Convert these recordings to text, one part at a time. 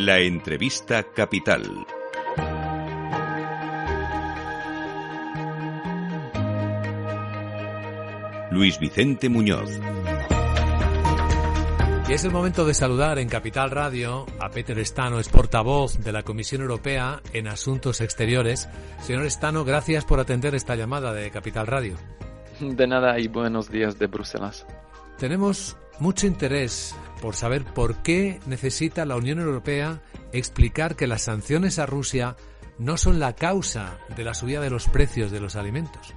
La entrevista capital. Luis Vicente Muñoz. Y es el momento de saludar en Capital Radio a Peter Stano, es portavoz de la Comisión Europea en Asuntos Exteriores. Señor Stano, gracias por atender esta llamada de Capital Radio. De nada y buenos días de Bruselas. Tenemos mucho interés por saber por qué necesita la Unión Europea explicar que las sanciones a Rusia no son la causa de la subida de los precios de los alimentos.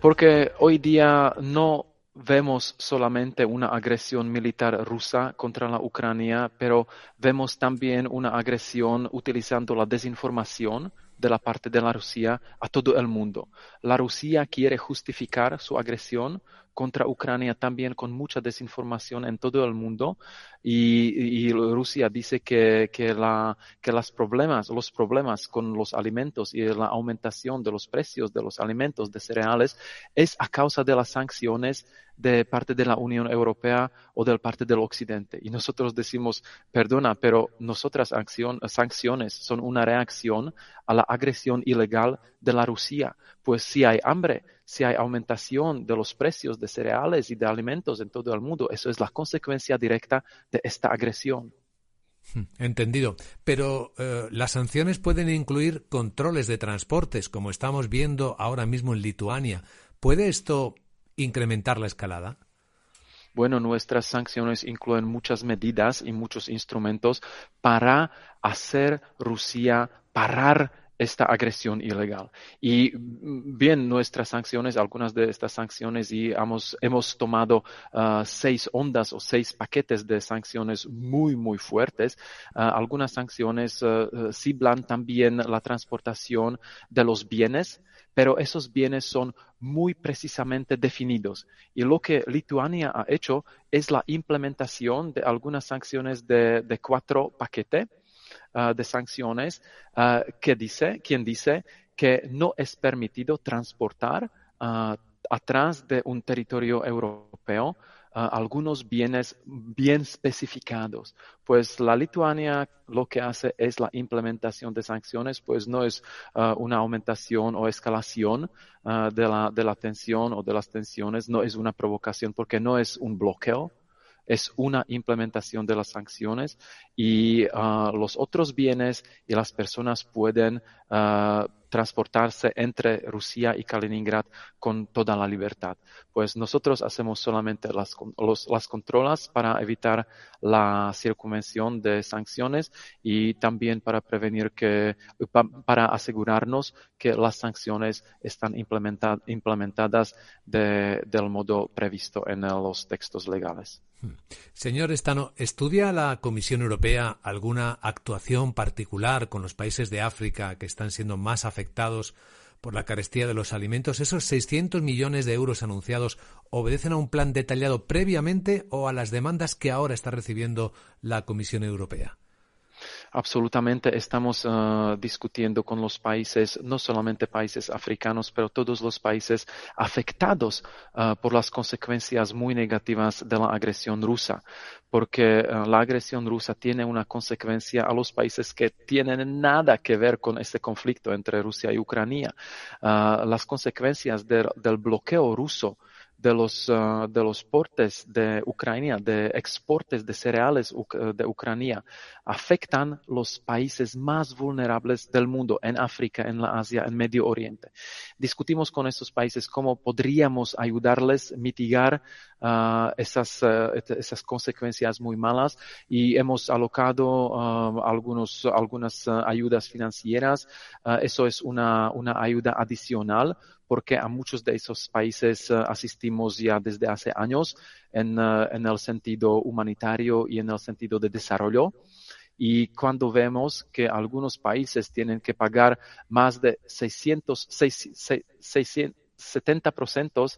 Porque hoy día no vemos solamente una agresión militar rusa contra la Ucrania, pero vemos también una agresión utilizando la desinformación de la parte de la Rusia a todo el mundo. La Rusia quiere justificar su agresión contra Ucrania también con mucha desinformación en todo el mundo y Rusia dice que los problemas con los alimentos y la aumentación de los precios de los alimentos, de cereales, es a causa de las sanciones de parte de la Unión Europea o de parte del Occidente. Y nosotros decimos, perdona, pero nuestras sanciones son una reacción a la agresión ilegal de la Rusia. Pues si hay hambre, si hay aumentación de los precios de cereales y de alimentos en todo el mundo, eso es la consecuencia directa de esta agresión. Entendido. Pero las sanciones pueden incluir controles de transportes, como estamos viendo ahora mismo en Lituania. ¿Puede esto incrementar la escalada? Bueno, nuestras sanciones incluyen muchas medidas y muchos instrumentos para hacer Rusia parar esta agresión ilegal. Y bien, nuestras sanciones, algunas de estas sanciones, y hemos tomado 6 ondas o 6 paquetes de sanciones muy, muy fuertes. Algunas sanciones ciblan también la transportación de los bienes, pero esos bienes son muy precisamente definidos. Y lo que Lituania ha hecho es la implementación de algunas sanciones de 4 paquetes de sanciones quien dice que no es permitido transportar atrás de un territorio europeo algunos bienes bien especificados. Pues la Lituania lo que hace es la implementación de sanciones, pues no es una aumentación o escalación de la tensión o de las tensiones, no es una provocación porque no es un bloqueo. Es una implementación de las sanciones y los otros bienes y las personas pueden transportarse entre Rusia y Kaliningrad con toda la libertad. Pues nosotros hacemos solamente las controlas para evitar la circunvención de sanciones y también para prevenir para asegurarnos que las sanciones están implementadas del modo previsto en los textos legales. Señor Stano, ¿estudia la Comisión Europea alguna actuación particular con los países de África que están siendo más afectados por la carestía de los alimentos? ¿Esos 600 millones de euros anunciados obedecen a un plan detallado previamente o a las demandas que ahora está recibiendo la Comisión Europea? Absolutamente, estamos discutiendo con los países, no solamente países africanos, pero todos los países afectados por las consecuencias muy negativas de la agresión rusa, porque la agresión rusa tiene una consecuencia a los países que tienen nada que ver con este conflicto entre Rusia y Ucrania. Las consecuencias del bloqueo ruso de los portes de Ucrania, de exportes de cereales de Ucrania, afectan los países más vulnerables del mundo, en África, en la Asia, en Medio Oriente. Discutimos con estos países cómo podríamos ayudarles a mitigar esas consecuencias muy malas y hemos alocado algunas ayudas financieras. Eso es una ayuda adicional, porque a muchos de esos países asistimos ya desde hace años en el sentido humanitario y en el sentido de desarrollo. Y cuando vemos que algunos países tienen que pagar más de 70%,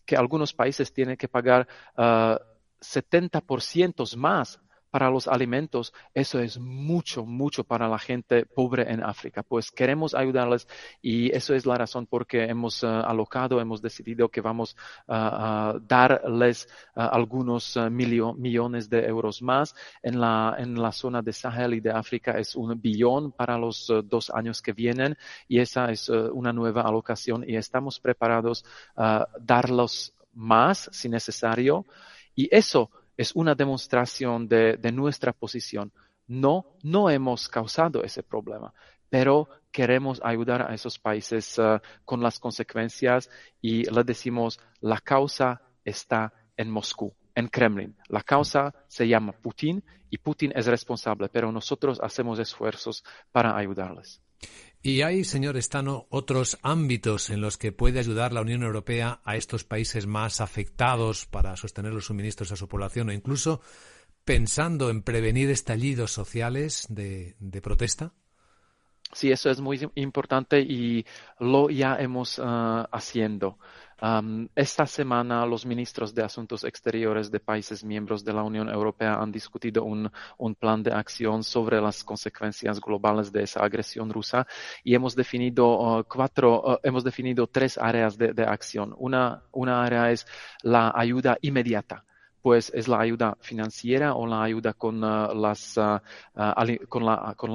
que algunos países tienen que pagar 70% más para los alimentos, eso es mucho, mucho para la gente pobre en África. Pues queremos ayudarles y eso es la razón por que hemos hemos decidido que vamos a darles algunos millones de euros más. En la zona de Sahel y de África es 1 billón para los 2 años que vienen y esa es una nueva alocación y estamos preparados a darlos más si necesario. Y eso es una demostración de nuestra posición. No hemos causado ese problema, pero queremos ayudar a esos países con las consecuencias y le decimos, la causa está en Moscú, en Kremlin. La causa se llama Putin y Putin es responsable, pero nosotros hacemos esfuerzos para ayudarles. ¿Y hay, señor Stano, otros ámbitos en los que puede ayudar la Unión Europea a estos países más afectados para sostener los suministros a su población o incluso pensando en prevenir estallidos sociales de protesta? Sí, eso es muy importante y lo ya hemos haciendo. Esta semana los ministros de Asuntos Exteriores de países miembros de la Unión Europea han discutido un plan de acción sobre las consecuencias globales de esa agresión rusa y hemos definido 3 áreas de acción. Una área es la ayuda inmediata. Pues es la ayuda financiera o la ayuda con la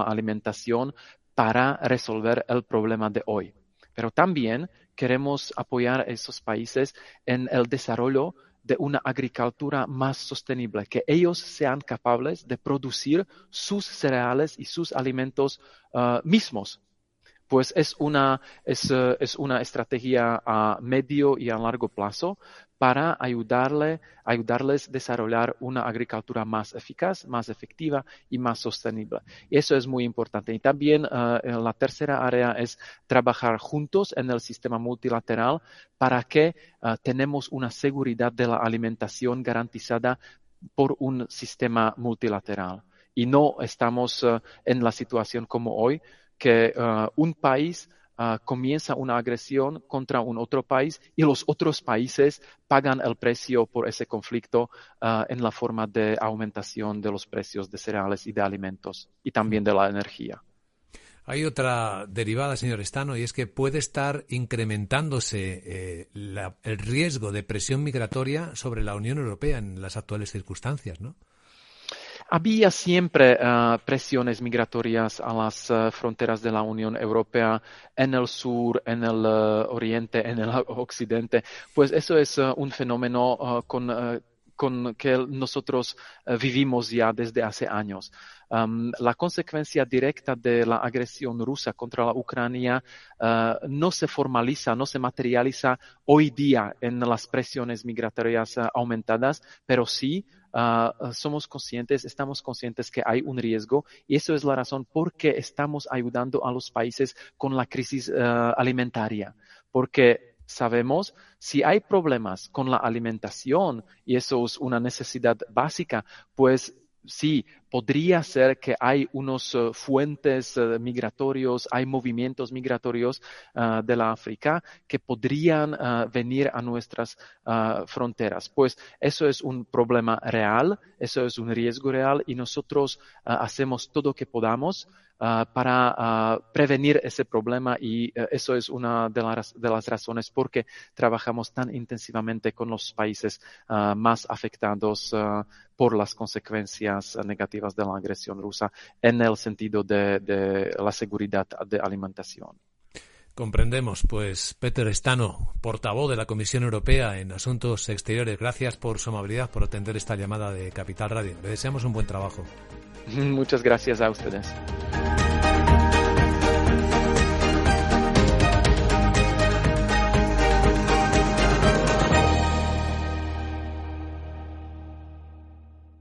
alimentación para resolver el problema de hoy. Pero también queremos apoyar a esos países en el desarrollo de una agricultura más sostenible, que ellos sean capaces de producir sus cereales y sus alimentos mismos. Pues es una estrategia a medio y a largo plazo para ayudarles a desarrollar una agricultura más eficaz, más efectiva y más sostenible. Y eso es muy importante. Y también la tercera área es trabajar juntos en el sistema multilateral para que tenemos una seguridad de la alimentación garantizada por un sistema multilateral. Y no estamos en la situación como hoy, que un país comienza una agresión contra un otro país y los otros países pagan el precio por ese conflicto en la forma de aumentación de los precios de cereales y de alimentos y también de la energía. Hay otra derivada, señor Stano, y es que puede estar incrementándose el riesgo de presión migratoria sobre la Unión Europea en las actuales circunstancias, ¿no? Había siempre presiones migratorias a las fronteras de la Unión Europea en el sur, en el oriente, en el occidente. Pues eso es un fenómeno con que nosotros vivimos ya desde hace años. La consecuencia directa de la agresión rusa contra la Ucrania no se formaliza, no se materializa hoy día en las presiones migratorias aumentadas, pero sí estamos conscientes que hay un riesgo y eso es la razón por qué estamos ayudando a los países con la crisis alimentaria, porque sabemos si hay problemas con la alimentación y eso es una necesidad básica, pues sí, podría ser que hay unos fuentes migratorios, hay movimientos migratorios de la África que podrían venir a nuestras fronteras. Pues eso es un problema real, eso es un riesgo real y nosotros hacemos todo lo que podamos para prevenir ese problema y eso es una de las razones por qué trabajamos tan intensivamente con los países más afectados por las consecuencias negativas de la agresión rusa en el sentido de la seguridad de alimentación. Comprendemos. Pues Peter Stano, portavoz de la Comisión Europea en Asuntos Exteriores, gracias por su amabilidad, por atender esta llamada de Capital Radio. Le deseamos un buen trabajo. Muchas gracias a ustedes.